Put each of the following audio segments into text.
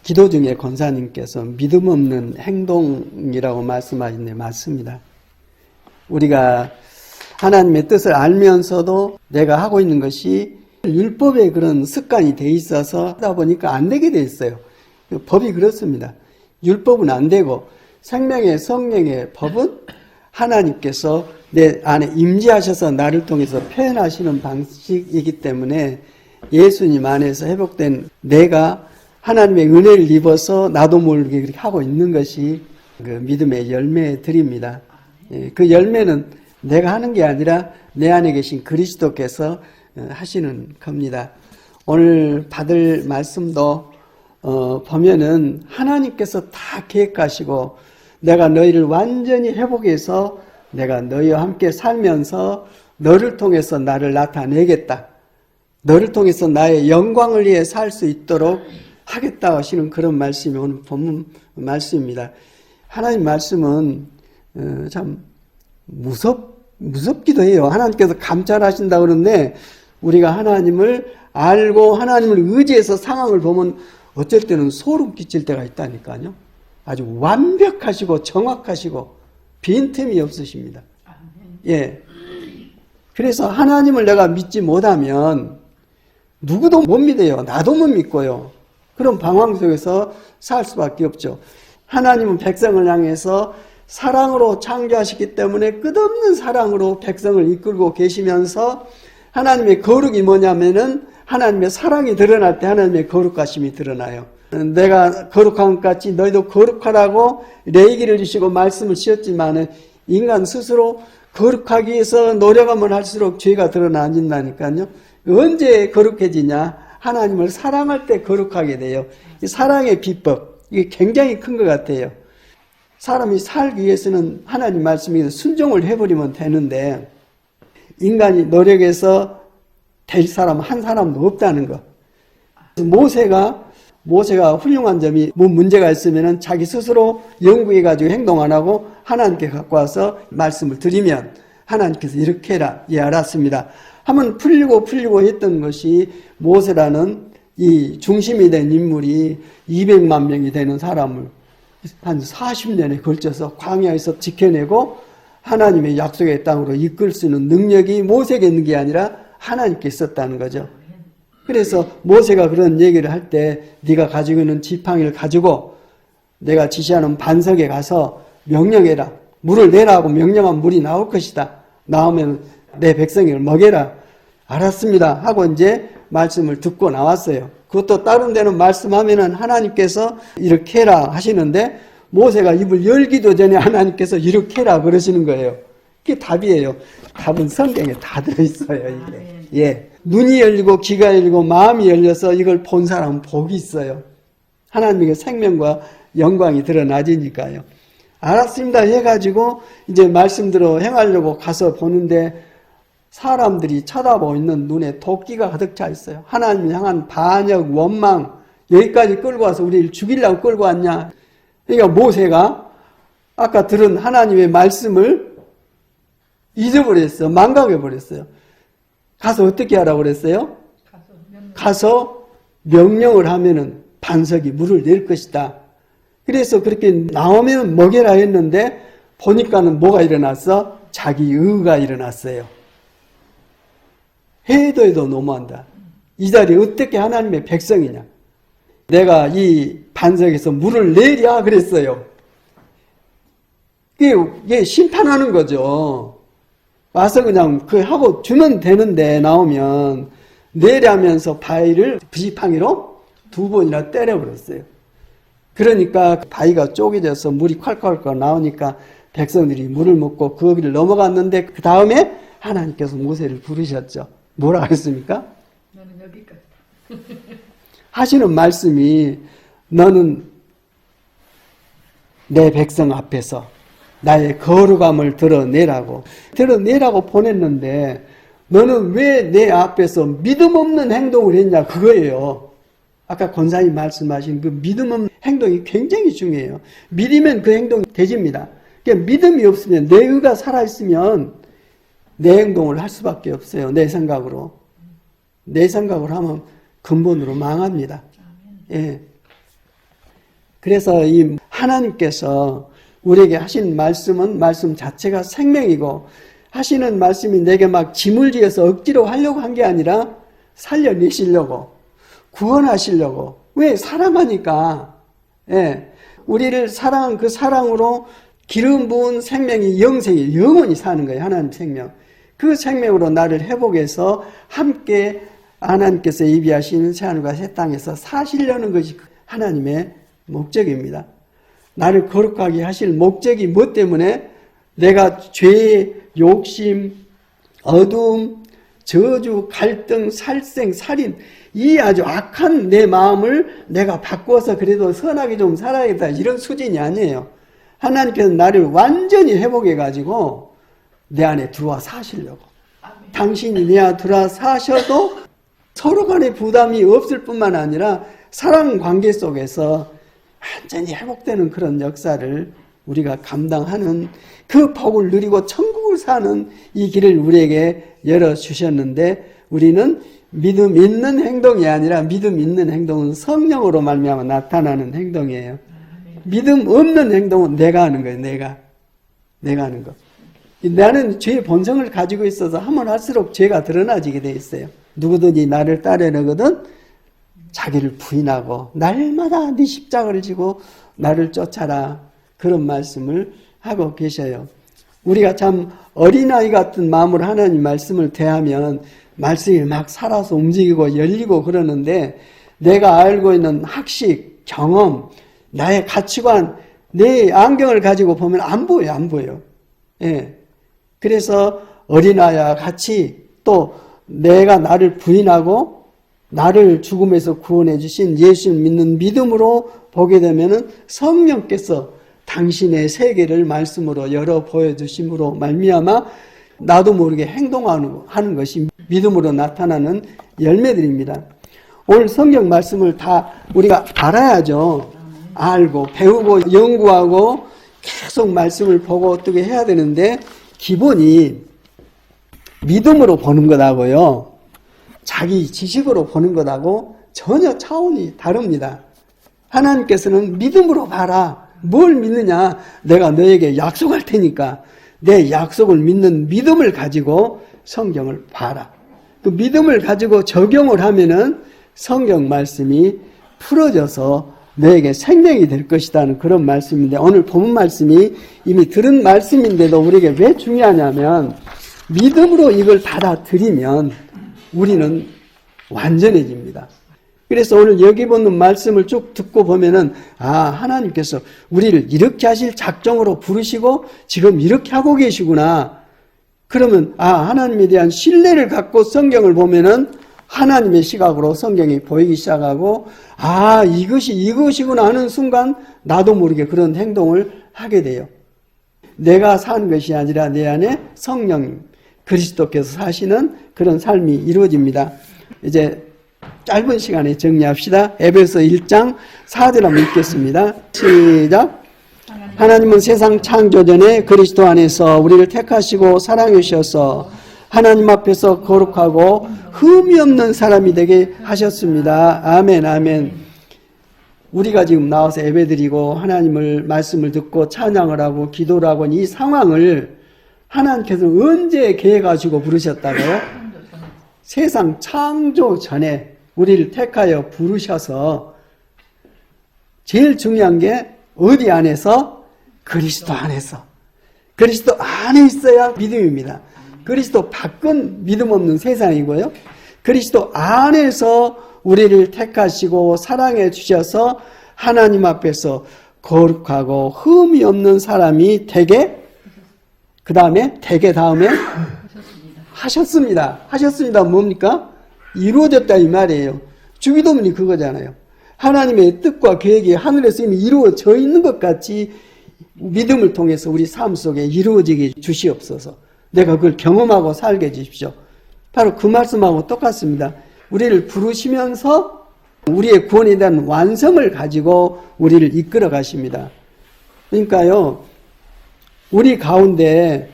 기도 중에 권사님께서 믿음 없는 행동이라고 말씀하셨는데 맞습니다. 우리가 하나님의 뜻을 알면서도 내가 하고 있는 것이 율법의 그런 습관이 돼 있어서 하다 보니까 안 되게 돼 있어요. 법이 그렇습니다. 율법은 안 되고 생명의 성령의 법은 하나님께서 내 안에 임재하셔서 나를 통해서 표현하시는 방식이기 때문에 예수님 안에서 회복된 내가 하나님의 은혜를 입어서 나도 모르게 그렇게 하고 있는 것이 그 믿음의 열매들입니다. 그 열매는 내가 하는 게 아니라 내 안에 계신 그리스도께서 하시는 겁니다. 오늘 받을 말씀도 보면은 하나님께서 다 계획하시고 내가 너희를 완전히 회복해서 내가 너희와 함께 살면서 너를 통해서 나를 나타내겠다. 너를 통해서 나의 영광을 위해 살 수 있도록 하겠다 하시는 그런 말씀이 오늘 본문 말씀입니다. 하나님 말씀은 참 무섭기도 해요. 하나님께서 감찰하신다 그러는데 우리가 하나님을 알고 하나님을 의지해서 상황을 보면 어쩔 때는 소름 끼칠 때가 있다니까요. 아주 완벽하시고 정확하시고 빈틈이 없으십니다. 예. 그래서 하나님을 내가 믿지 못하면 누구도 못 믿어요. 나도 못 믿고요. 그런 방황 속에서 살 수밖에 없죠. 하나님은 백성을 향해서 사랑으로 창조하셨기 때문에 끝없는 사랑으로 백성을 이끌고 계시면서 하나님의 거룩이 뭐냐면은 하나님의 사랑이 드러날 때 하나님의 거룩하심이 드러나요. 내가 거룩한 것 같이 너희도 거룩하라고 레위기를 주시고 말씀을 주셨지만은 인간 스스로 거룩하기 위해서 노력하면 할수록 죄가 드러나진다니까요. 언제 거룩해지냐? 하나님을 사랑할 때 거룩하게 돼요. 이 사랑의 비법, 이게 굉장히 큰 것 같아요. 사람이 살기 위해서는 하나님 말씀에 순종을 해버리면 되는데 인간이 노력해서 될 사람 한 사람도 없다는 거. 모세가 훌륭한 점이 뭐 문제가 있으면 자기 스스로 연구해가지고 행동 안 하고 하나님께 갖고 와서 말씀을 드리면 하나님께서 이렇게 해라. 예, 알았습니다. 하면 풀리고 했던 것이 모세라는 이 중심이 된 인물이 200만 명이 되는 사람을 한 40년에 걸쳐서 광야에서 지켜내고 하나님의 약속의 땅으로 이끌 수 있는 능력이 모세에게 있는 게 아니라 하나님께 있었다는 거죠. 그래서 모세가 그런 얘기를 할 때 네가 가지고 있는 지팡이를 가지고 내가 지시하는 반석에 가서 명령해라. 물을 내라고 명령하면 물이 나올 것이다. 나오면 내 백성을 먹여라. 알았습니다. 하고 이제 말씀을 듣고 나왔어요. 그것도 다른 데는 말씀하면은 하나님께서 이렇게 해라 하시는데 모세가 입을 열기도 전에 하나님께서 이렇게 해라 그러시는 거예요. 그게 답이에요. 답은 성경에 다 들어있어요. 이게. 예. 눈이 열리고 귀가 열리고 마음이 열려서 이걸 본 사람은 복이 있어요. 하나님의 생명과 영광이 드러나지니까요. 알았습니다 해가지고 이제 말씀대로 행하려고 가서 보는데 사람들이 쳐다보고 있는 눈에 도끼가 가득 차 있어요. 하나님을 향한 반역, 원망, 여기까지 끌고 와서 우리를 죽이려고 끌고 왔냐. 그러니까 모세가 아까 들은 하나님의 말씀을 잊어버렸어요. 망각해버렸어요. 가서 어떻게 하라고 그랬어요? 가서 명령을 하면은 반석이 물을 낼 것이다. 그래서 그렇게 나오면 먹여라 했는데 보니까는 뭐가 일어났어? 자기 의가 일어났어요. 해도 너무한다. 이 자리에 어떻게 하나님의 백성이냐. 내가 이 반석에서 물을 내랴 그랬어요. 이게 심판하는 거죠. 와서 그냥 그 하고 주면 되는데 나오면 내려면서 바위를 지팡이로 2번이나 때려버렸어요. 그러니까 바위가 쪼개져서 물이 콸콸콸 나오니까 백성들이 물을 먹고 그 거기를 넘어갔는데 그 다음에 하나님께서 모세를 부르셨죠. 뭐라 그랬습니까? 너는 여기까지 하시는 말씀이 너는 내 백성 앞에서 나의 거룩함을 드러내라고 보냈는데 너는 왜 내 앞에서 믿음 없는 행동을 했냐 그거예요. 아까 권사님 말씀하신 그 믿음 없는 행동이 굉장히 중요해요. 믿으면 그 행동이 되집니다. 그러니까 믿음이 없으면 내 의가 살아있으면 내 행동을 할 수밖에 없어요. 내 생각으로 하면 근본으로 망합니다. 예. 그래서 이 하나님께서 우리에게 하신 말씀은 말씀 자체가 생명이고 하시는 말씀이 내게 막 짐을 지어서 억지로 하려고 한 게 아니라 살려내시려고 구원하시려고. 왜? 사랑하니까. 예. 우리를 사랑한 그 사랑으로 기름 부은 생명이 영생이 영원히 사는 거예요. 하나님 생명. 그 생명으로 나를 회복해서 함께 하나님께서 예비하신 새하늘과 새 땅에서 사시려는 것이 하나님의 목적입니다. 나를 거룩하게 하실 목적이 뭐 때문에? 내가 죄, 욕심, 어두움, 저주, 갈등, 살생, 살인 이 아주 악한 내 마음을 내가 바꿔서 그래도 선하게 좀 살아야겠다 이런 수준이 아니에요. 하나님께서 나를 완전히 회복해가지고 내 안에 들어와 사시려고. 당신이 내 안에 들어와 사셔도 서로 간의 부담이 없을 뿐만 아니라 사랑 관계 속에서 완전히 회복되는 그런 역사를 우리가 감당하는 그 복을 누리고 천국을 사는 이 길을 우리에게 열어주셨는데 우리는 믿음 있는 행동이 아니라 믿음 있는 행동은 성령으로 말미암아 나타나는 행동이에요. 믿음 없는 행동은 내가 하는 거예요. 내가 하는 거. 나는 죄의 본성을 가지고 있어서 하면 할수록 죄가 드러나지게 돼 있어요. 누구든지 나를 따르려거든 자기를 부인하고 날마다 네 십자가를 지고 나를 쫓아라. 그런 말씀을 하고 계셔요. 우리가 참 어린아이 같은 마음으로 하나님 말씀을 대하면 말씀이 막 살아서 움직이고 열리고 그러는데 내가 알고 있는 학식, 경험, 나의 가치관, 내 안경을 가지고 보면 안 보여. 예. 그래서 어린아이와 같이 또 내가 나를 부인하고 나를 죽음에서 구원해 주신 예수를 믿는 믿음으로 보게 되면은 성령께서 당신의 세계를 말씀으로 열어 보여주심으로 말미암아 나도 모르게 행동하는 것이 믿음으로 나타나는 열매들입니다. 오늘 성경 말씀을 다 우리가 알아야죠. 알고 배우고 연구하고 계속 말씀을 보고 어떻게 해야 되는데 기본이 믿음으로 보는 것하고요. 자기 지식으로 보는 것하고 전혀 차원이 다릅니다. 하나님께서는 믿음으로 봐라. 뭘 믿느냐? 내가 너에게 약속할 테니까 내 약속을 믿는 믿음을 가지고 성경을 봐라. 그 믿음을 가지고 적용을 하면은 성경 말씀이 풀어져서 너에게 생명이 될 것이라는 그런 말씀인데 오늘 본문 말씀이 이미 들은 말씀인데도 우리에게 왜 중요하냐면 믿음으로 이걸 받아들이면 우리는 완전해집니다. 그래서 오늘 여기 보는 말씀을 쭉 듣고 보면은 하나님께서 우리를 이렇게 하실 작정으로 부르시고 지금 이렇게 하고 계시구나. 그러면 하나님에 대한 신뢰를 갖고 성경을 보면은 하나님의 시각으로 성경이 보이기 시작하고 이것이 이것이구나 하는 순간 나도 모르게 그런 행동을 하게 돼요. 내가 사는 것이 아니라 내 안에 성령 그리스도께서 사시는 그런 삶이 이루어집니다. 이제 짧은 시간에 정리합시다. 에베소 1장 4절 한번 읽겠습니다. 시작. 하나님은 세상 창조 전에 그리스도 안에서 우리를 택하시고 사랑해 주셔서 하나님 앞에서 거룩하고 흠이 없는 사람이 되게 하셨습니다. 아멘, 아멘. 우리가 지금 나와서 예배드리고 하나님을 말씀을 듣고 찬양을 하고 기도를 하고 이 상황을 하나님께서 언제 계획하시고 부르셨다고요? 세상 창조 전에 우리를 택하여 부르셔서 제일 중요한 게 어디 안에서? 그리스도 안에서. 그리스도 안에 있어야 믿음입니다. 그리스도 밖은 믿음 없는 세상이고요. 그리스도 안에서 우리를 택하시고 사랑해 주셔서 하나님 앞에서 거룩하고 흠이 없는 사람이 되게 그 다음에 되게 다음에 하셨습니다. 하셨습니다. 뭡니까? 이루어졌다 이 말이에요. 주기도문이 그거잖아요. 하나님의 뜻과 계획이 하늘에서 이미 이루어져 있는 것 같이 믿음을 통해서 우리 삶 속에 이루어지게 주시옵소서. 내가 그걸 경험하고 살게 해주십시오. 바로 그 말씀하고 똑같습니다. 우리를 부르시면서 우리의 구원에 대한 완성을 가지고 우리를 이끌어 가십니다. 그러니까요, 우리 가운데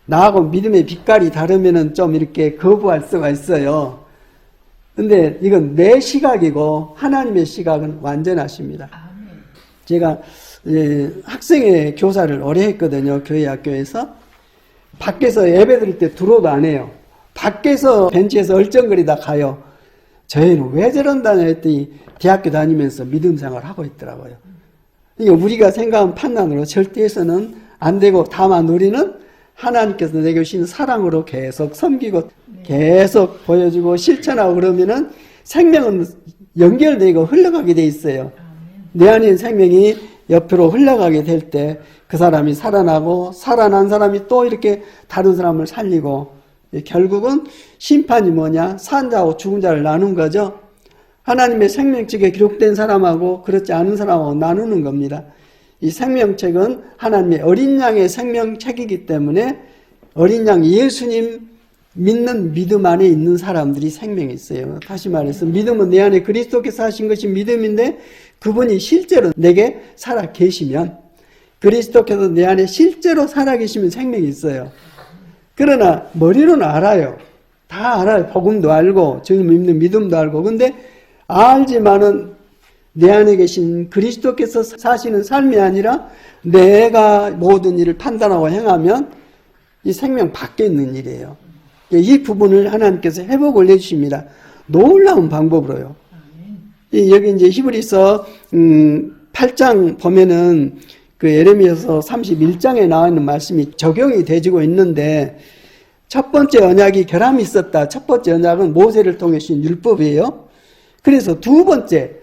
나하고 믿음의 빛깔이 다르면은 좀 이렇게 거부할 수가 있어요. 근데 이건 내 시각이고 하나님의 시각은 완전하십니다. 제가 학생회 교사를 오래 했거든요. 교회 학교에서. 밖에서 예배 드릴 때 들어오도 안 해요. 밖에서 벤치에서 얼쩡거리다 가요. 저희는 왜 저런다냐 했더니 대학교 다니면서 믿음 생활을 하고 있더라고요. 그러니까 우리가 생각한 판단으로 절대 해서는 안 되고, 다만 우리는 하나님께서 내게 주신 사랑으로 계속 섬기고 계속 보여주고 실천하고 그러면은 생명은 연결되고 흘러가게 돼 있어요. 내 안에 생명이 옆으로 흘러가게 될 때 그 사람이 살아나고, 살아난 사람이 또 이렇게 다른 사람을 살리고, 결국은 심판이 뭐냐? 산 자하고 죽은 자를 나눈 거죠. 하나님의 생명책에 기록된 사람하고 그렇지 않은 사람하고 나누는 겁니다. 이 생명책은 하나님의 어린 양의 생명책이기 때문에 어린 양 예수님 믿는 믿음 안에 있는 사람들이 생명이 있어요. 다시 말해서 믿음은 내 안에 그리스도께서 하신 것이 믿음인데, 그분이 실제로 내게 살아 계시면, 그리스도께서 내 안에 실제로 살아 계시면 생명이 있어요. 그러나 머리로는 알아요. 다 알아요. 복음도 알고 주님 믿는 믿음도 알고. 근데 알지만은 내 안에 계신 그리스도께서 사시는 삶이 아니라 내가 모든 일을 판단하고 행하면 이 생명 밖에 있는 일이에요. 이 부분을 하나님께서 회복을 해주십니다. 놀라운 방법으로요. 여기 이제 히브리서 8장 보면은 그 예레미야서 31장에 나와 있는 말씀이 적용이 되지고 있는데, 첫 번째 언약이 결함이 있었다. 첫 번째 언약은 모세를 통해 주신 율법이에요. 그래서 두 번째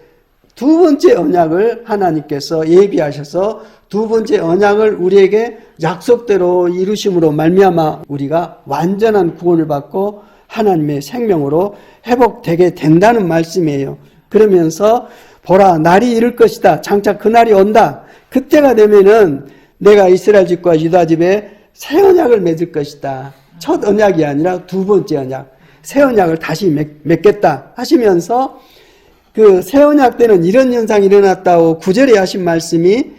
언약을 하나님께서 예비하셔서 두 번째 언약을 우리에게 약속대로 이루심으로 말미암아 우리가 완전한 구원을 받고 하나님의 생명으로 회복되게 된다는 말씀이에요. 그러면서 보라, 날이 이를 것이다. 장차 그 날이 온다. 그때가 되면은 내가 이스라엘 집과 유다 집에 새 언약을 맺을 것이다. 첫 언약이 아니라 두 번째 언약, 새 언약을 다시 맺겠다 하시면서, 그 새 언약 때는 이런 현상이 일어났다고 9절에 하신 말씀이,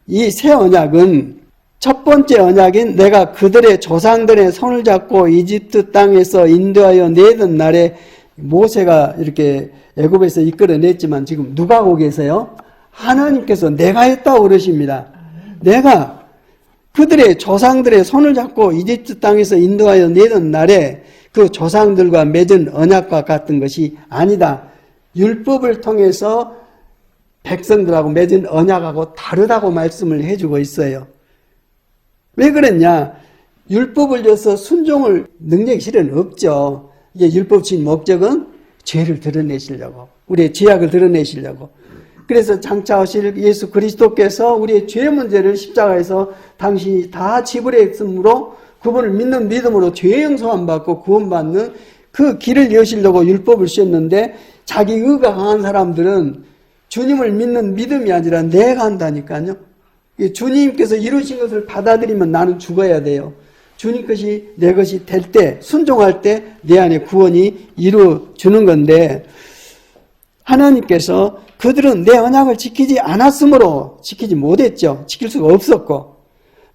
이 새 언약은 첫 번째 언약인 내가 그들의 조상들의 손을 잡고 이집트 땅에서 인도하여 내던 날에, 모세가 이렇게 애굽에서 이끌어냈지만 지금 누가 하고 계세요? 하나님께서 내가 했다고 그러십니다. 내가 그들의 조상들의 손을 잡고 이집트 땅에서 인도하여 내던 날에 그 조상들과 맺은 언약과 같은 것이 아니다. 율법을 통해서 백성들하고 맺은 언약하고 다르다고 말씀을 해주고 있어요. 왜 그랬냐? 율법을 줘서 순종을 능력이 실은 없죠. 이게 율법 주신 목적은 죄를 드러내시려고, 우리의 죄악을 드러내시려고. 그래서 장차 오실 예수 그리스도께서 우리의 죄 문제를 십자가에서 당신이 다 지불했으므로 그분을 믿는 믿음으로 죄 용서함 받고 구원받는 그 길을 여시려고 율법을 주셨는데, 자기 의가 강한 사람들은 주님을 믿는 믿음이 아니라 내가 한다니까요. 주님께서 이루신 것을 받아들이면 나는 죽어야 돼요. 주님 것이 내 것이 될 때, 순종할 때 내 안에 구원이 이루어주는 건데, 하나님께서 그들은 내 언약을 지키지 않았으므로 지키지 못했죠. 지킬 수가 없었고,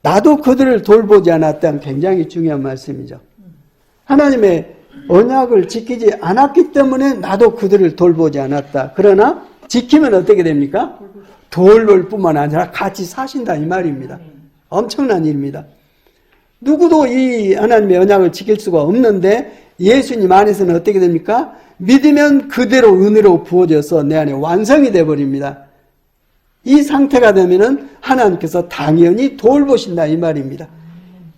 나도 그들을 돌보지 않았다는 굉장히 중요한 말씀이죠. 하나님의 언약을 지키지 않았기 때문에 나도 그들을 돌보지 않았다. 그러나 지키면 어떻게 됩니까? 돌볼 뿐만 아니라 같이 사신다 이 말입니다. 엄청난 일입니다. 누구도 이 하나님의 언약을 지킬 수가 없는데, 예수님 안에서는 어떻게 됩니까? 믿으면 그대로 은혜로 부어져서 내 안에 완성이 되어버립니다. 이 상태가 되면은 하나님께서 당연히 돌보신다 이 말입니다.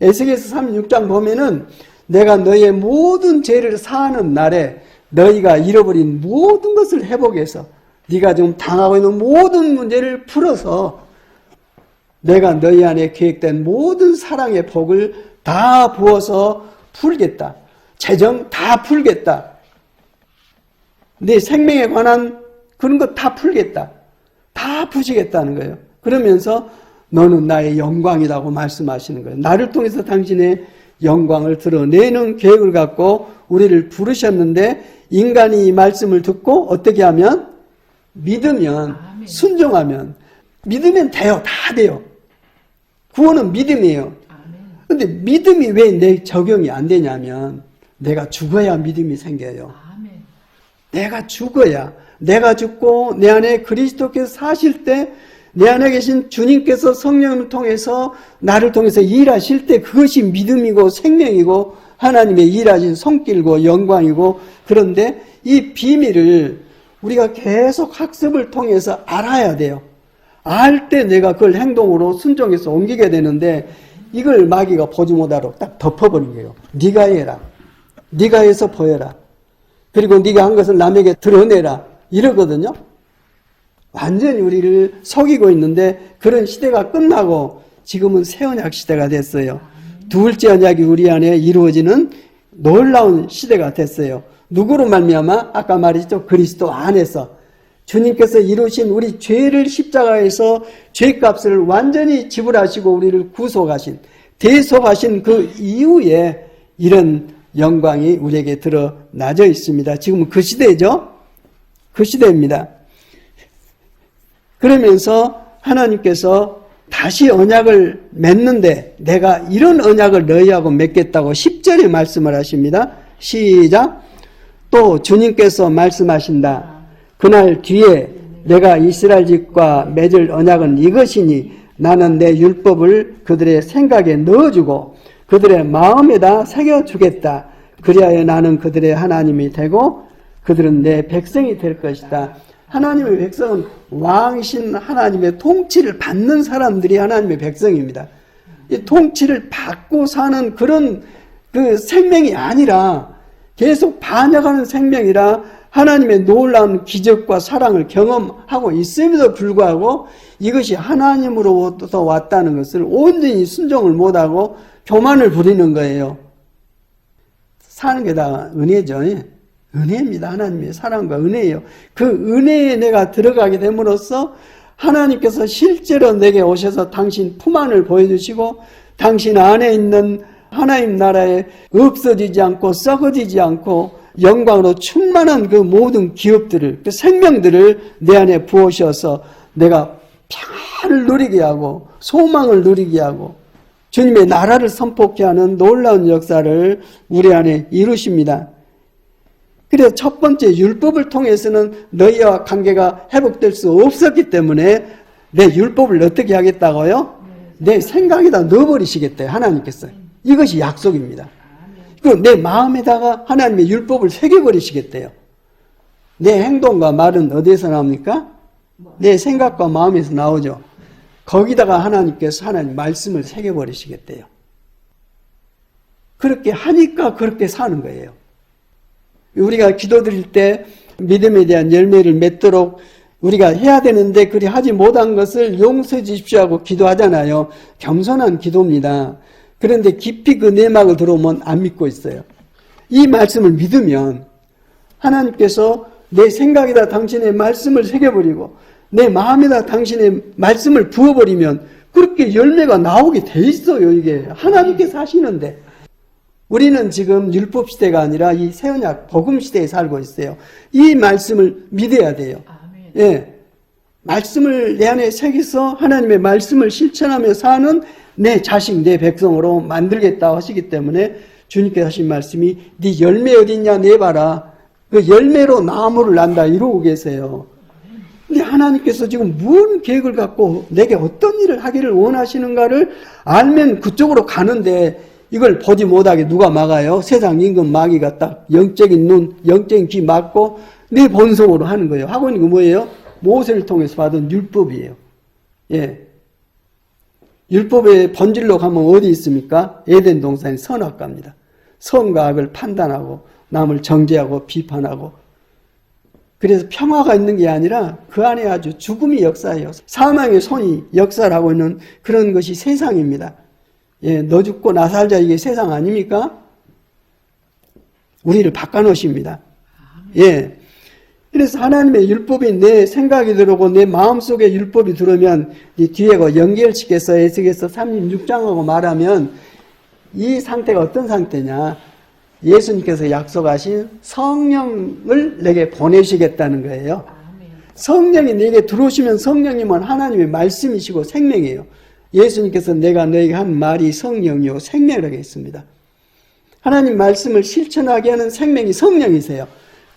에스겔서 36장 보면은 내가 너희의 모든 죄를 사하는 날에 너희가 잃어버린 모든 것을 회복해서 네가 지금 당하고 있는 모든 문제를 풀어서 내가 너희 안에 계획된 모든 사랑의 복을 다 부어서 풀겠다. 재정 다 풀겠다. 내 생명에 관한 그런 거 다 풀겠다. 다 푸시겠다는 거예요. 그러면서 너는 나의 영광이라고 말씀하시는 거예요. 나를 통해서 당신의 영광을 드러내는 계획을 갖고 우리를 부르셨는데, 인간이 이 말씀을 듣고 어떻게 하면? 믿으면, 순종하면, 믿으면 돼요. 다 돼요. 구원은 믿음이에요. 근데 믿음이 왜 내 적용이 안 되냐면, 내가 죽어야 믿음이 생겨요. 내가 죽어야, 내가 죽고 내 안에 그리스도께서 사실 때 내 안에 계신 주님께서 성령을 통해서 나를 통해서 일하실 때 그것이 믿음이고 생명이고 하나님의 일하신 손길고 영광이고, 그런데 이 비밀을 우리가 계속 학습을 통해서 알아야 돼요. 알 때 내가 그걸 행동으로 순종해서 옮기게 되는데, 이걸 마귀가 보지 못하도록 딱 덮어버린 거예요. 네가 해라. 네가 해서 보여라. 그리고 네가 한 것을 남에게 드러내라. 이러거든요. 완전히 우리를 속이고 있는데, 그런 시대가 끝나고 지금은 새 언약 시대가 됐어요. 둘째 언약이 우리 안에 이루어지는 놀라운 시대가 됐어요. 누구로 말미암아? 아까 말했죠. 그리스도 안에서 주님께서 이루신 우리 죄를 십자가에서 죄값을 완전히 지불하시고 우리를 구속하신, 대속하신 그 이후에 이런 영광이 우리에게 드러나져 있습니다. 지금은 그 시대죠. 그 시대입니다. 그러면서 하나님께서 다시 언약을 맺는데, 내가 이런 언약을 너희하고 맺겠다고 10절에 말씀을 하십니다. 시작. 또 주님께서 말씀하신다. 그날 뒤에 내가 이스라엘 집과 맺을 언약은 이것이니, 나는 내 율법을 그들의 생각에 넣어주고 그들의 마음에다 새겨주겠다. 그리하여 나는 그들의 하나님이 되고 그들은 내 백성이 될 것이다. 하나님의 백성은 왕이신 하나님의 통치를 받는 사람들이 하나님의 백성입니다. 이 통치를 받고 사는 그런 그 생명이 아니라 계속 반역하는 생명이라 하나님의 놀라운 기적과 사랑을 경험하고 있음에도 불구하고 이것이 하나님으로부터 왔다는 것을 온전히 순종을 못하고 교만을 부리는 거예요. 사는 게 다 은혜죠. 은혜입니다. 하나님의 사랑과 은혜예요. 그 은혜에 내가 들어가게 됨으로써 하나님께서 실제로 내게 오셔서 당신 품 안을 보여주시고 당신 안에 있는 하나님 나라에 없어지지 않고 썩어지지 않고 영광으로 충만한 그 모든 기업들을, 그 생명들을 내 안에 부으셔서 내가 평안을 누리게 하고 소망을 누리게 하고 주님의 나라를 선포케 하는 놀라운 역사를 우리 안에 이루십니다. 그래서 첫 번째 율법을 통해서는 너희와 관계가 회복될 수 없었기 때문에 내 율법을 어떻게 하겠다고요? 내 생각에다 넣어버리시겠대요. 하나님께서. 이것이 약속입니다. 그리고 내 마음에다가 하나님의 율법을 새겨버리시겠대요. 내 행동과 말은 어디에서 나옵니까? 내 생각과 마음에서 나오죠. 거기다가 하나님께서 하나님 말씀을 새겨버리시겠대요. 그렇게 하니까 그렇게 사는 거예요. 우리가 기도드릴 때 믿음에 대한 열매를 맺도록 우리가 해야 되는데 그리 하지 못한 것을 용서해 주십시오 하고 기도하잖아요. 겸손한 기도입니다. 그런데 깊이 그 내막을 들어오면 안 믿고 있어요. 이 말씀을 믿으면 하나님께서 내 생각에다 당신의 말씀을 새겨버리고 내 마음에다 당신의 말씀을 부어버리면 그렇게 열매가 나오게 돼 있어요. 이게 하나님께서 하시는데 우리는 지금 율법 시대가 아니라 이 새언약 복음 시대에 살고 있어요. 이 말씀을 믿어야 돼요. 예, 말씀을 내 안에 새겨서 하나님의 말씀을 실천하며 사는 내 자식, 내 백성으로 만들겠다 하시기 때문에 주님께서 하신 말씀이 네 열매 어디 있냐 내봐라. 그 열매로 나무를 난다 이러고 계세요. 근데 하나님께서 지금 무슨 계획을 갖고 내게 어떤 일을 하기를 원하시는가를 알면 그쪽으로 가는데 이걸 보지 못하게 누가 막아요? 세상 임금 마귀가 딱 영적인 눈, 영적인 귀 막고 내 본성으로 하는 거예요. 하고 있는 게 뭐예요? 모세를 통해서 받은 율법이에요. 예. 율법의 본질로 가면 어디 있습니까? 에덴 동산의 선악과입니다. 선과 악을 판단하고 남을 정죄하고 비판하고 그래서 평화가 있는 게 아니라 그 안에 아주 죽음이 역사예요. 사망의 손이 역사를 하고 있는 그런 것이 세상입니다. 예, 너 죽고 나 살자 이게 세상 아닙니까? 우리를 바꿔놓으십니다. 예. 그래서 하나님의 율법이 내 생각이 들어오고 내 마음속에 율법이 들어오면 이 뒤에 거 연결시켜서 에스겔서 36장하고 말하면 이 상태가 어떤 상태냐? 예수님께서 약속하신 성령을 내게 보내시겠다는 거예요. 성령이 내게 들어오시면 성령님은 하나님의 말씀이시고 생명이에요. 예수님께서 내가 너에게 한 말이 성령이요 생명이라고 했습니다. 하나님 말씀을 실천하게 하는 생명이 성령이세요.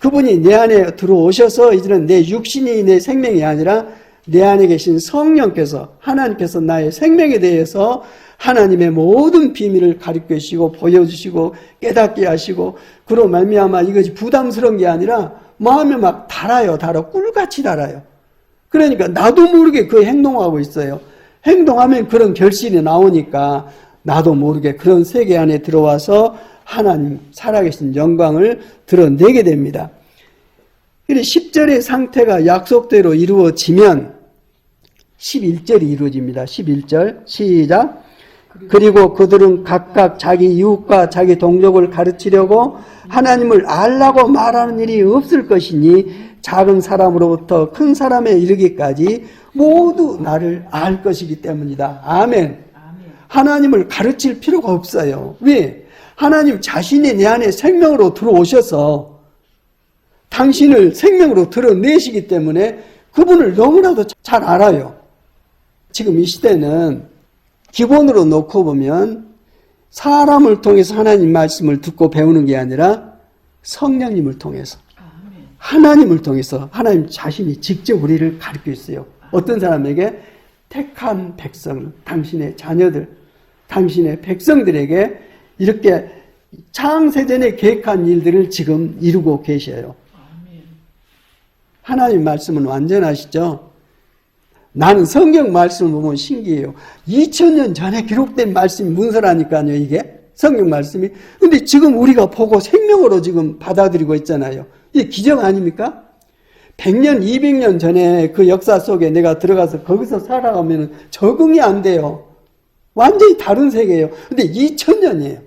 그분이 내 안에 들어오셔서 이제는 내 육신이 내 생명이 아니라 내 안에 계신 성령께서, 하나님께서 나의 생명에 대해서 하나님의 모든 비밀을 가르쳐 주시고 보여주시고 깨닫게 하시고, 그로 말미암아 이것이 부담스러운 게 아니라 마음에 막 달아요. 꿀같이 달아요. 그러니까 나도 모르게 그 행동하고 있어요. 행동하면 그런 결실이 나오니까 나도 모르게 그런 세계 안에 들어와서 하나님 살아계신 영광을 드러내게 됩니다. 10절의 상태가 약속대로 이루어지면 11절이 이루어집니다. 11절 시작. 그리고 그들은 각각 자기 이웃과 자기 동족을 가르치려고 하나님을 알라고 말하는 일이 없을 것이니 작은 사람으로부터 큰 사람에 이르기까지 모두 나를 알 것이기 때문이다. 아멘. 하나님을 가르칠 필요가 없어요. 왜? 하나님 자신이 내 안에 생명으로 들어오셔서 당신을 생명으로 드러내시기 때문에 그분을 너무나도 잘 알아요. 지금 이 시대는 기본으로 놓고 보면 사람을 통해서 하나님 말씀을 듣고 배우는 게 아니라 성령님을 통해서, 하나님을 통해서 하나님 자신이 직접 우리를 가르쳐 있어요. 어떤 사람에게? 택한 백성, 당신의 자녀들, 당신의 백성들에게 이렇게 창세전에 계획한 일들을 지금 이루고 계셔요. 하나님 말씀은 완전하시죠? 나는 성경 말씀을 보면 신기해요. 2000년 전에 기록된 말씀이 문서라니까요, 이게. 성경 말씀이. 근데 지금 우리가 보고 생명으로 지금 받아들이고 있잖아요. 이게 기적 아닙니까? 100년, 200년 전에 그 역사 속에 내가 들어가서 거기서 살아가면 적응이 안 돼요. 완전히 다른 세계예요. 근데 2000년이에요.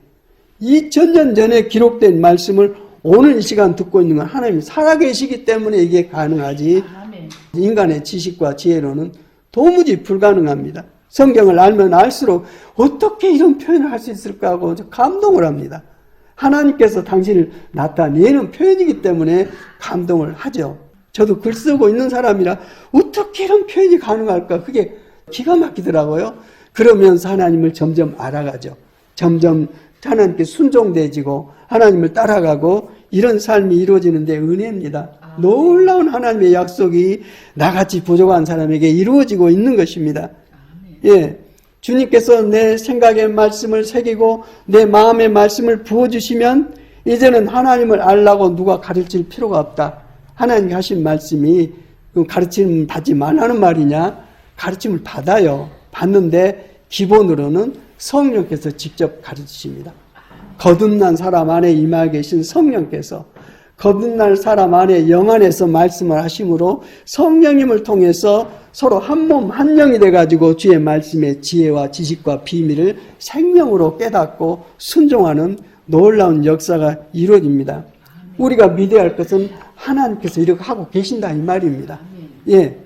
2000년 전에 기록된 말씀을 오늘 이 시간 듣고 있는 건 하나님이 살아계시기 때문에 이게 가능하지. 인간의 지식과 지혜로는 도무지 불가능합니다. 성경을 알면 알수록 어떻게 이런 표현을 할 수 있을까 하고 감동을 합니다. 하나님께서 당신을 나타내는 표현이기 때문에 감동을 하죠. 저도 글 쓰고 있는 사람이라 어떻게 이런 표현이 가능할까? 그게 기가 막히더라고요. 그러면서 하나님을 점점 알아가죠. 점점 하나님께 순종되지고 하나님을 따라가고 이런 삶이 이루어지는데 은혜입니다. 놀라운 하나님의 약속이 나같이 부족한 사람에게 이루어지고 있는 것입니다. 예, 주님께서 내 생각의 말씀을 새기고 내 마음의 말씀을 부어주시면 이제는 하나님을 알라고 누가 가르칠 필요가 없다. 하나님이 하신 말씀이 가르침 받지 말라는 말이냐? 가르침을 받아요. 받는데 기본으로는 성령께서 직접 가르치십니다. 거듭난 사람 안에 임하 계신 성령께서 거듭날 사람 안에 영 안에서 말씀을 하심으로 성령님을 통해서 서로 한 몸 한 영이 돼가지고 주의 말씀의 지혜와 지식과 비밀을 생명으로 깨닫고 순종하는 놀라운 역사가 이루어집니다. 우리가 믿어야 할 것은 하나님께서 이렇게 하고 계신다 이 말입니다. 예.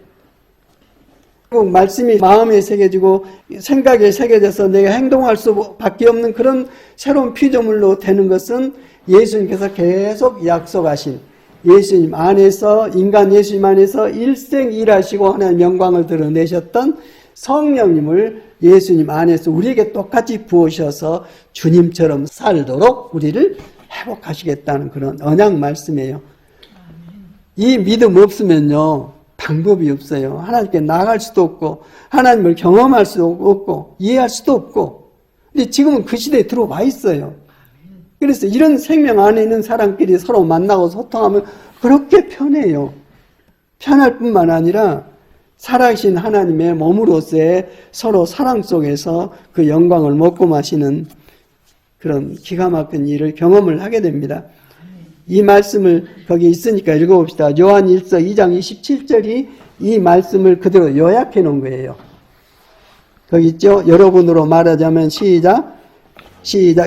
말씀이 마음에 새겨지고 생각에 새겨져서 내가 행동할 수밖에 없는 그런 새로운 피조물로 되는 것은 예수님께서 계속 약속하신 예수님 안에서 인간 예수님 안에서 일생일하시고 하나님 영광을 드러내셨던 성령님을 예수님 안에서 우리에게 똑같이 부으셔서 주님처럼 살도록 우리를 회복하시겠다는 그런 언약 말씀이에요. 이 믿음 없으면요 방법이 없어요. 하나님께 나아갈 수도 없고 하나님을 경험할 수도 없고 이해할 수도 없고. 근데 지금은 그 시대에 들어와 있어요. 그래서 이런 생명 안에 있는 사람끼리 서로 만나고 소통하면 그렇게 편해요. 편할 뿐만 아니라 살아계신 하나님의 몸으로서의 서로 사랑 속에서 그 영광을 먹고 마시는 그런 기가 막힌 일을 경험을 하게 됩니다. 이 말씀을 거기 있으니까 읽어봅시다. 요한 1서 2장 27절이 이 말씀을 그대로 요약해 놓은 거예요. 거기 있죠. 여러분으로 말하자면 시작.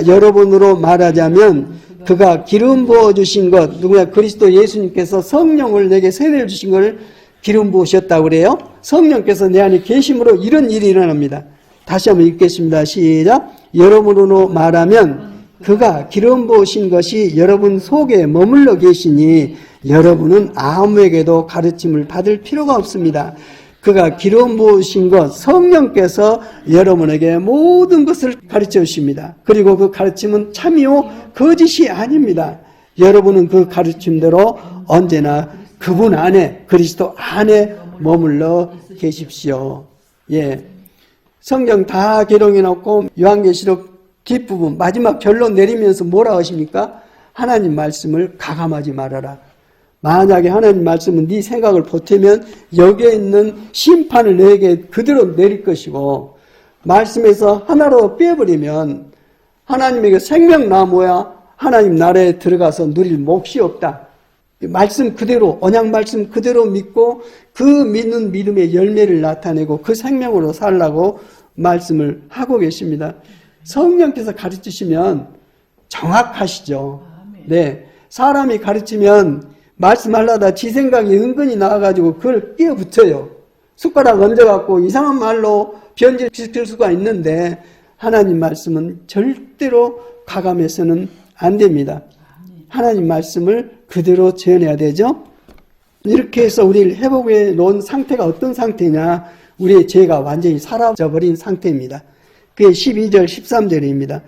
여러분으로 말하자면 그가 기름 부어주신 것, 누구야? 그리스도 예수님께서 성령을 내게 세례를 주신 것을 기름 부으셨다고 그래요. 성령께서 내 안에 계심으로 이런 일이 일어납니다. 다시 한번 읽겠습니다. 시작. 여러분으로 말하면 그가 기름 부으신 것이 여러분 속에 머물러 계시니 여러분은 아무에게도 가르침을 받을 필요가 없습니다. 그가 기름 부으신 것, 성령께서 여러분에게 모든 것을 가르쳐 주십니다. 그리고 그 가르침은 참이요 거짓이 아닙니다. 여러분은 그 가르침대로 언제나 그분 안에, 그리스도 안에 머물러 계십시오. 예. 성경 다 개롱해 놓고 요한계시록 뒷부분 마지막 결론 내리면서 뭐라 하십니까? 하나님 말씀을 가감하지 말아라. 만약에 하나님 말씀은 네 생각을 보태면 여기에 있는 심판을 너에게 그대로 내릴 것이고, 말씀에서 하나로 빼버리면 하나님에게 생명나무야 하나님 나라에 들어가서 누릴 몫이 없다. 말씀 그대로, 언약 말씀 그대로 믿고 그 믿는 믿음의 열매를 나타내고 그 생명으로 살라고 말씀을 하고 계십니다. 성령께서 가르치시면 정확하시죠. 네, 사람이 가르치면 말씀하려다 지 생각이 은근히 나와가지고 그걸 끼어붙여요. 숟가락 얹어갖고 이상한 말로 변질시킬 수가 있는데 하나님 말씀은 절대로 가감해서는 안 됩니다. 하나님 말씀을 그대로 전해야 되죠. 이렇게 해서 우리를 회복해 놓은 상태가 어떤 상태냐, 우리의 죄가 완전히 사라져버린 상태입니다. 그게 12절 13절입니다.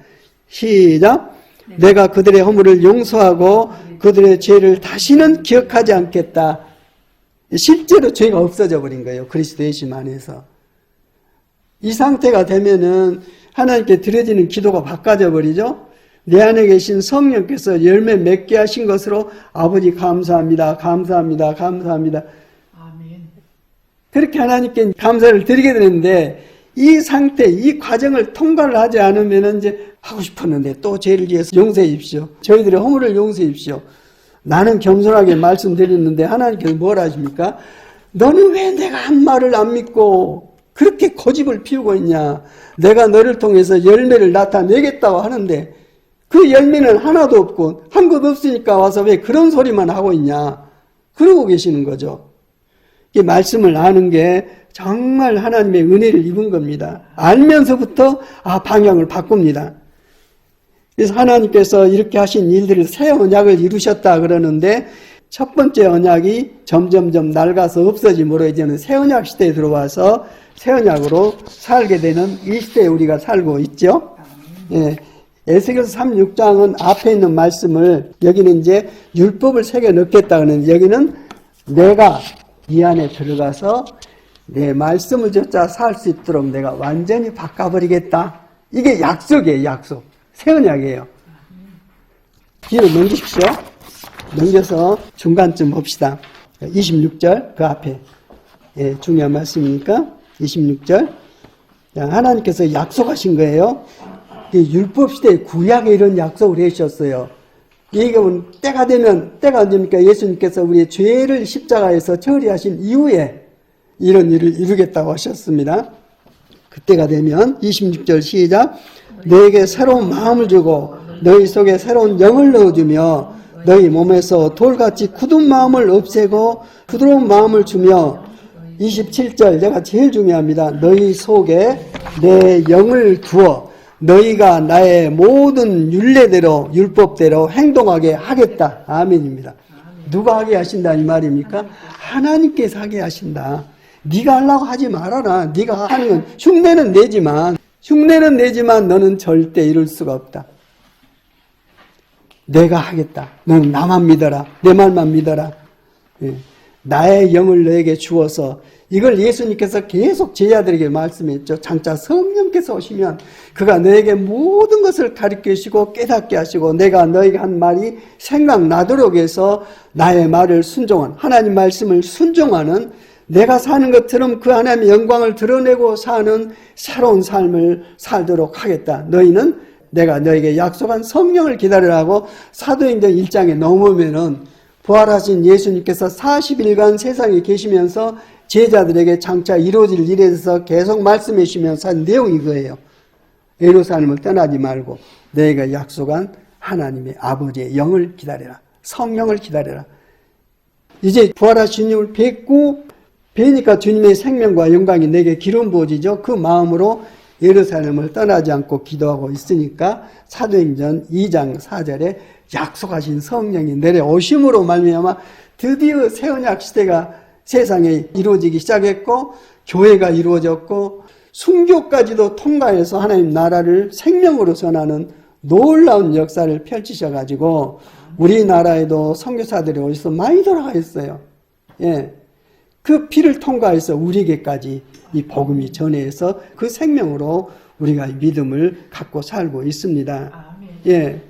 시작. 내가 그들의 허물을 용서하고 그들의 죄를 다시는 기억하지 않겠다. 실제로 죄가 없어져 버린 거예요. 그리스도 예수 안에서. 이 상태가 되면은 하나님께 드려지는 기도가 바꿔져 버리죠. 내 안에 계신 성령께서 열매 맺게 하신 것으로 아버지 감사합니다. 감사합니다. 감사합니다. 아멘. 그렇게 하나님께 감사를 드리게 되는데, 이 상태, 이 과정을 통과를 하지 않으면 이제 하고 싶었는데 또 죄를 지어서 용서해 주십시오. 저희들의 허물을 용서해 주십시오. 나는 겸손하게 말씀드렸는데 하나님께서 뭘 하십니까? 너는 왜 내가 한 말을 안 믿고 그렇게 고집을 피우고 있냐? 내가 너를 통해서 열매를 나타내겠다고 하는데 그 열매는 하나도 없고 한 것 없으니까 와서 왜 그런 소리만 하고 있냐? 그러고 계시는 거죠. 이 말씀을 아는 게 정말 하나님의 은혜를 입은 겁니다. 알면서부터 방향을 바꿉니다. 그래서 하나님께서 이렇게 하신 일들을 새 언약을 이루셨다 그러는데, 첫 번째 언약이 점점점 낡아서 없어짐으로 이제는 새 언약 시대에 들어와서 새 언약으로 살게 되는 이 시대에 우리가 살고 있죠. 예. 에스겔서 36장은 앞에 있는 말씀을, 여기는 이제 율법을 새겨 넣겠다 그러는데, 여기는 내가 이 안에 들어가서 내 말씀을 쫓아 살 수 있도록 내가 완전히 바꿔버리겠다. 이게 약속이에요, 약속. 새 언약이에요. 뒤로 넘기십시오. 넘겨서 중간쯤 봅시다. 26절, 그 앞에. 예, 중요한 말씀이니까. 26절. 하나님께서 약속하신 거예요. 율법시대에 구약에 이런 약속을 해주셨어요. 이건 때가 되면, 때가 언제입니까? 예수님께서 우리의 죄를 십자가에서 처리하신 이후에 이런 일을 이루겠다고 하셨습니다. 그때가 되면 26절 시작. 너에게 새로운 마음을 주고 너희 속에 새로운 영을 넣어주며 너희 몸에서 돌같이 굳은 마음을 없애고 부드러운 마음을 주며, 27절 제가 제일 중요합니다. 너희 속에 내 영을 두어 너희가 나의 모든 율례대로 율법대로 행동하게 하겠다. 아멘입니다. 누가 하게 하신다 이 말입니까? 하나님께서 하게 하신다. 네가 하려고 하지 말아라. 네가 하는 건 흉내는 내지만 너는 절대 이룰 수가 없다. 내가 하겠다. 너는 나만 믿어라. 내 말만 믿어라. 예. 나의 영을 너에게 주어서, 이걸 예수님께서 계속 제자들에게 말씀했죠. 장차 성령께서 오시면 그가 너에게 모든 것을 가르쳐 주시고 깨닫게 하시고 내가 너에게 한 말이 생각나도록 해서 나의 말을 순종한, 하나님 말씀을 순종하는, 내가 사는 것처럼 그 하나님의 영광을 드러내고 사는 새로운 삶을 살도록 하겠다. 너희는 내가 너에게 약속한 성령을 기다리라고 사도행전 1장에 넘으면은 부활하신 예수님께서 40일간 세상에 계시면서 제자들에게 장차 이루어질 일에 대해서 계속 말씀해 주시면서 한 내용이 그거예요. 예루살렘을 떠나지 말고 너희가 약속한 하나님의 아버지의 영을 기다려라. 성령을 기다려라. 이제 부활하신 주님을 뵈니까 주님의 생명과 영광이 내게 기름 부어지죠. 그 마음으로 예루살렘을 떠나지 않고 기도하고 있으니까 사도행전 2장 4절에 약속하신 성령이 내려오심으로 말미암아 드디어 새 언약 시대가 세상에 이루어지기 시작했고, 교회가 이루어졌고, 순교까지도 통과해서 하나님 나라를 생명으로 전하는 놀라운 역사를 펼치셔가지고 우리나라에도 선교사들이 어디서 많이 돌아가 있어요. 예. 그 피를 통과해서 우리에게까지 이 복음이 전해서 그 생명으로 우리가 믿음을 갖고 살고 있습니다. 예,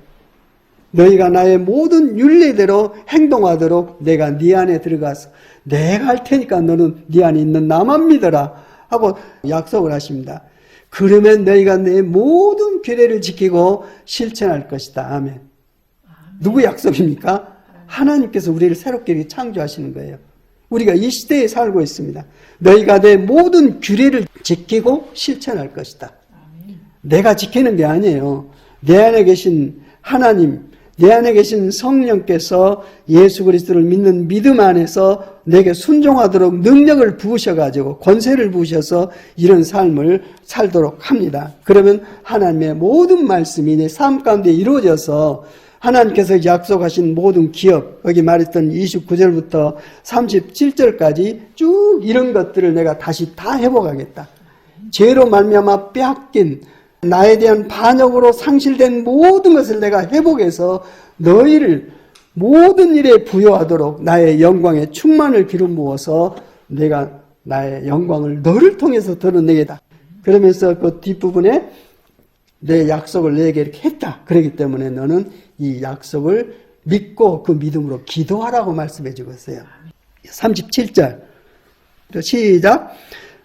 너희가 나의 모든 율례대로 행동하도록 내가 네 안에 들어가서 내가 할 테니까 너는 네 안에 있는 나만 믿어라 하고 약속을 하십니다. 그러면 너희가 내 모든 규례를 지키고 실천할 것이다. 아멘. 누구 약속입니까? 하나님께서 우리를 새롭게 이렇게 창조하시는 거예요. 우리가 이 시대에 살고 있습니다. 너희가 내 모든 규례를 지키고 실천할 것이다. 내가 지키는 게 아니에요. 내 안에 계신 하나님, 내 안에 계신 성령께서 예수 그리스도를 믿는 믿음 안에서 내게 순종하도록 능력을 부으셔가지고 권세를 부으셔서 이런 삶을 살도록 합니다. 그러면 하나님의 모든 말씀이 내 삶 가운데 이루어져서 하나님께서 약속하신 모든 기업, 여기 말했던 29절부터 37절까지 쭉 이런 것들을 내가 다시 다 회복하겠다. 죄로 말미암아 빼앗긴 나에 대한 반역으로 상실된 모든 것을 내가 회복해서 너희를 모든 일에 부여하도록 나의 영광의 충만을 기름 부어서 내가 나의 영광을 너를 통해서 드러내겠다. 그러면서 그 뒷부분에 내 약속을 내게 이렇게 했다. 그렇기 때문에 너는 이 약속을 믿고 그 믿음으로 기도하라고 말씀해 주고 있어요. 37절 시작.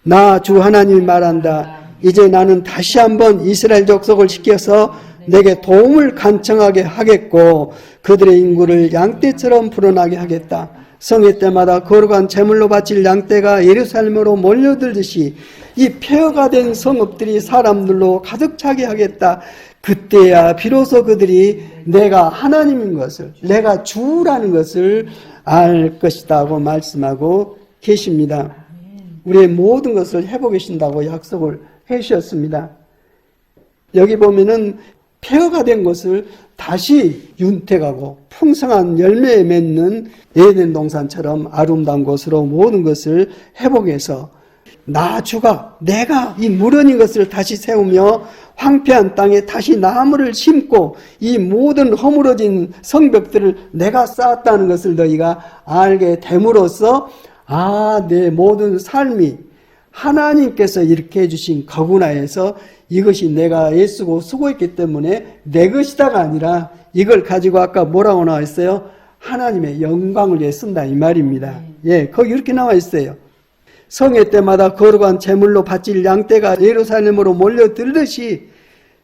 나 주 하나님이 말한다. 이제 나는 다시 한번 이스라엘 족속을 시켜서 내게 도움을 간청하게 하겠고 그들의 인구를 양떼처럼 불어나게 하겠다. 성회 때마다 거룩한 제물로 바칠 양떼가 예루살렘으로 몰려들듯이 이 폐허가 된 성읍들이 사람들로 가득 차게 하겠다. 그때야 비로소 그들이 내가 하나님인 것을, 내가 주라는 것을 알 것이다 고 말씀하고 계십니다. 우리의 모든 것을 회복하신다고 약속을 해주셨습니다. 여기 보면은 폐허가 된 것을 다시 윤택하고 풍성한 열매에 맺는 에덴 동산처럼 아름다운 곳으로 모든 것을 회복해서 나 주가 내가 이 무너진 것을 다시 세우며 황폐한 땅에 다시 나무를 심고 이 모든 허물어진 성벽들을 내가 쌓았다는 것을 너희가 알게 됨으로써 내 모든 삶이 하나님께서 이렇게 해주신 거구나 해서 이것이 내가 애쓰고 수고했기 때문에 내 것이다가 아니라 이걸 가지고 아까 뭐라고 나와 있어요? 하나님의 영광을 위해 쓴다 이 말입니다. 예, 거기 이렇게 나와 있어요. 성회 때마다 거룩한 제물로 바칠 양떼가 예루살렘으로 몰려들듯이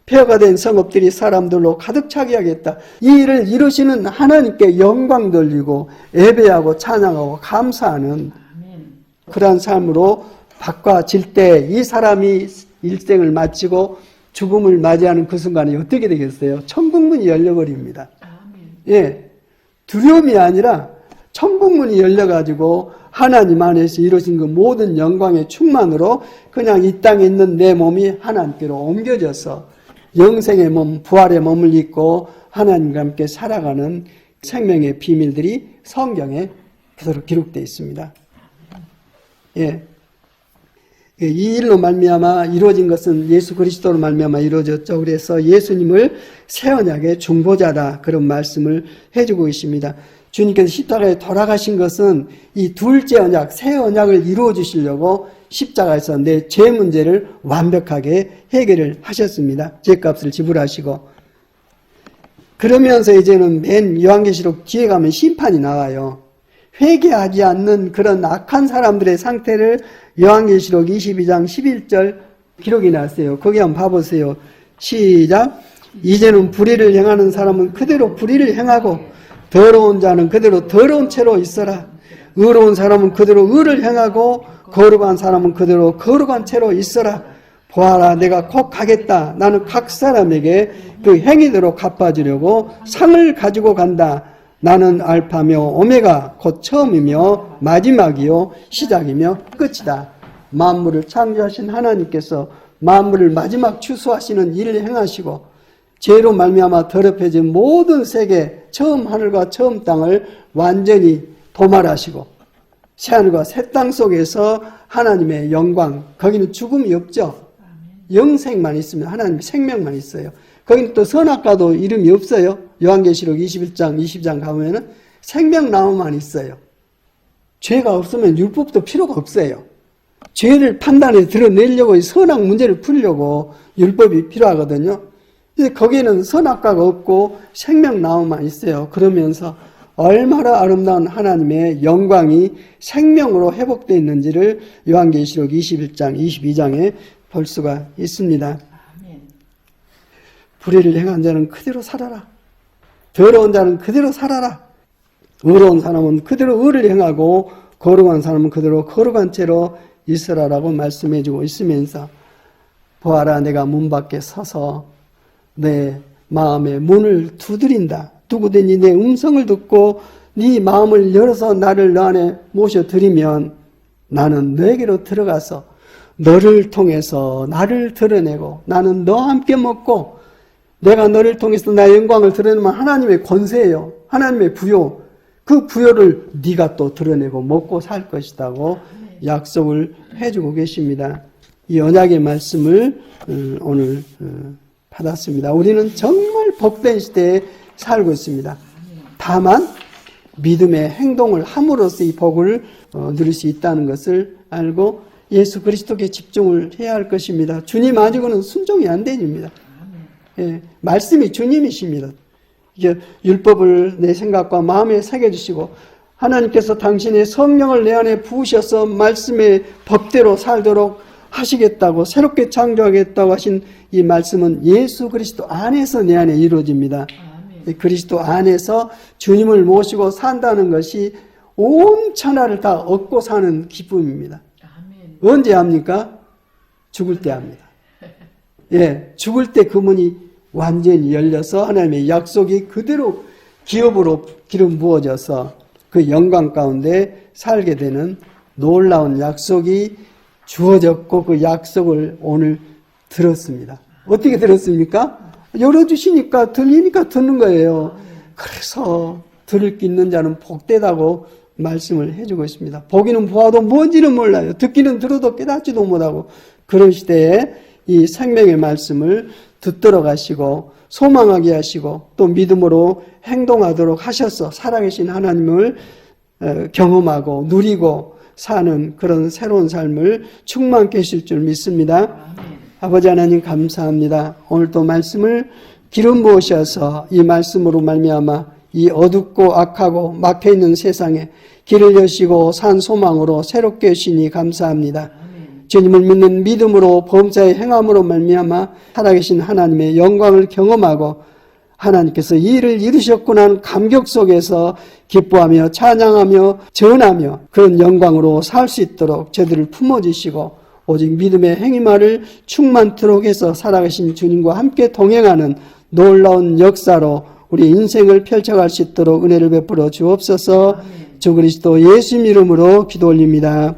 폐허가 된 성읍들이 사람들로 가득 차게 하겠다. 이 일을 이루시는 하나님께 영광 돌리고 예배하고 찬양하고 감사하는 그러한 삶으로 바꿔질 때 이 사람이 일생을 마치고 죽음을 맞이하는 그 순간에 어떻게 되겠어요? 천국문이 열려버립니다. 예, 두려움이 아니라 천국문이 열려가지고 하나님 안에서 이루어진 그 모든 영광의 충만으로 그냥 이 땅에 있는 내 몸이 하나님께로 옮겨져서 영생의 몸, 부활의 몸을 입고 하나님과 함께 살아가는 생명의 비밀들이 성경에 그대로 기록되어 있습니다. 예. 이 일로 말미암아 이루어진 것은 예수 그리스도로 말미암아 이루어졌죠. 그래서 예수님을 새 언약의 중보자다 그런 말씀을 해주고 있습니다. 주님께서 십자가에 돌아가신 것은 이 둘째 언약, 새 언약을 이루어 주시려고 십자가에서 내 죄 문제를 완벽하게 해결을 하셨습니다. 죄값을 지불하시고. 그러면서 이제는 맨 요한계시록 뒤에 가면 심판이 나와요. 회개하지 않는 그런 악한 사람들의 상태를 요한계시록 22장 11절 기록이 났어요. 거기 한번 봐보세요. 시작. 이제는 불의를 행하는 사람은 그대로 불의를 행하고 더러운 자는 그대로 더러운 채로 있어라. 의로운 사람은 그대로 의를 행하고 거룩한 사람은 그대로 거룩한 채로 있어라. 보아라, 내가 곧 가겠다. 나는 각 사람에게 그 행위대로 갚아주려고 상을 가지고 간다. 나는 알파며 오메가 곧 처음이며 마지막이요 시작이며 끝이다. 만물을 창조하신 하나님께서 만물을 마지막 추수하시는 일을 행하시고 죄로 말미암아 더럽혀진 모든 세계 처음 하늘과 처음 땅을 완전히 도말하시고 새하늘과 새 땅 속에서 하나님의 영광, 거기는 죽음이 없죠. 영생만 있으면 하나님의 생명만 있어요. 거기는 또 선악과도 이름이 없어요. 요한계시록 21장, 20장 가보면은 생명나무만 있어요. 죄가 없으면 율법도 필요가 없어요. 죄를 판단해 드러내려고 선악 문제를 풀려고 율법이 필요하거든요. 근데 거기에는 선악과가 없고 생명나무만 있어요. 그러면서 얼마나 아름다운 하나님의 영광이 생명으로 회복되어 있는지를 요한계시록 21장, 22장에 볼 수가 있습니다. 불의를 행한 자는 그대로 살아라. 더러운 자는 그대로 살아라. 의로운 사람은 그대로 의를 행하고 거룩한 사람은 그대로 거룩한 채로 있으라라고 말씀해주고 있으면서 보아라 내가 문 밖에 서서 내 마음의 문을 두드린다. 누구든지 내 음성을 듣고 네 마음을 열어서 나를 너 안에 모셔드리면 나는 너에게로 들어가서 너를 통해서 나를 드러내고 나는 너와 함께 먹고 내가 너를 통해서 나의 영광을 드러내면 하나님의 권세예요. 하나님의 부요. 그 부요를 네가 또 드러내고 먹고 살 것이라고 약속을 해주고 계십니다. 이 언약의 말씀을 오늘 받았습니다. 우리는 정말 복된 시대에 살고 있습니다. 다만 믿음의 행동을 함으로써 이 복을 누릴 수 있다는 것을 알고 예수 그리스도께 집중을 해야 할 것입니다. 주님 아니고는 순종이 안 됩니다. 예, 말씀이 주님이십니다. 이게 율법을 내 생각과 마음에 새겨주시고 하나님께서 당신의 성령을 내 안에 부으셔서 말씀의 법대로 살도록 하시겠다고 새롭게 창조하겠다고 하신 이 말씀은 예수 그리스도 안에서 내 안에 이루어집니다. 그리스도 안에서 주님을 모시고 산다는 것이 온 천하를 다 얻고 사는 기쁨입니다. 언제 합니까? 죽을 때 합니다. 예, 죽을 때 그 문이 완전히 열려서 하나님의 약속이 그대로 기업으로 기름 부어져서 그 영광 가운데 살게 되는 놀라운 약속이 주어졌고 그 약속을 오늘 들었습니다. 어떻게 들었습니까? 열어주시니까 들리니까 듣는 거예요. 그래서 들을 게 있는 자는 복되다고 말씀을 해주고 있습니다. 보기는 보아도 뭔지는 몰라요. 듣기는 들어도 깨닫지도 못하고 그런 시대에 이 생명의 말씀을 듣도록 하시고 소망하게 하시고 또 믿음으로 행동하도록 하셔서 살아계신 하나님을 경험하고 누리고 사는 그런 새로운 삶을 충만케 하실 줄 믿습니다. 아버지 하나님 감사합니다. 오늘도 말씀을 기름 부으셔서 이 말씀으로 말미암아 이 어둡고 악하고 막혀있는 세상에 길을 여시고 산 소망으로 새롭게 하시니 감사합니다. 주님을 믿는 믿음으로 범사의 행함으로 말미암아 살아계신 하나님의 영광을 경험하고 하나님께서 이 일을 이루셨구나 하는 감격 속에서 기뻐하며 찬양하며 전하며 그런 영광으로 살 수 있도록 저들을 품어주시고 오직 믿음의 행위만을 충만토록 해서 살아계신 주님과 함께 동행하는 놀라운 역사로 우리 인생을 펼쳐갈 수 있도록 은혜를 베풀어 주옵소서. 주 그리스도 예수님 이름으로 기도 올립니다.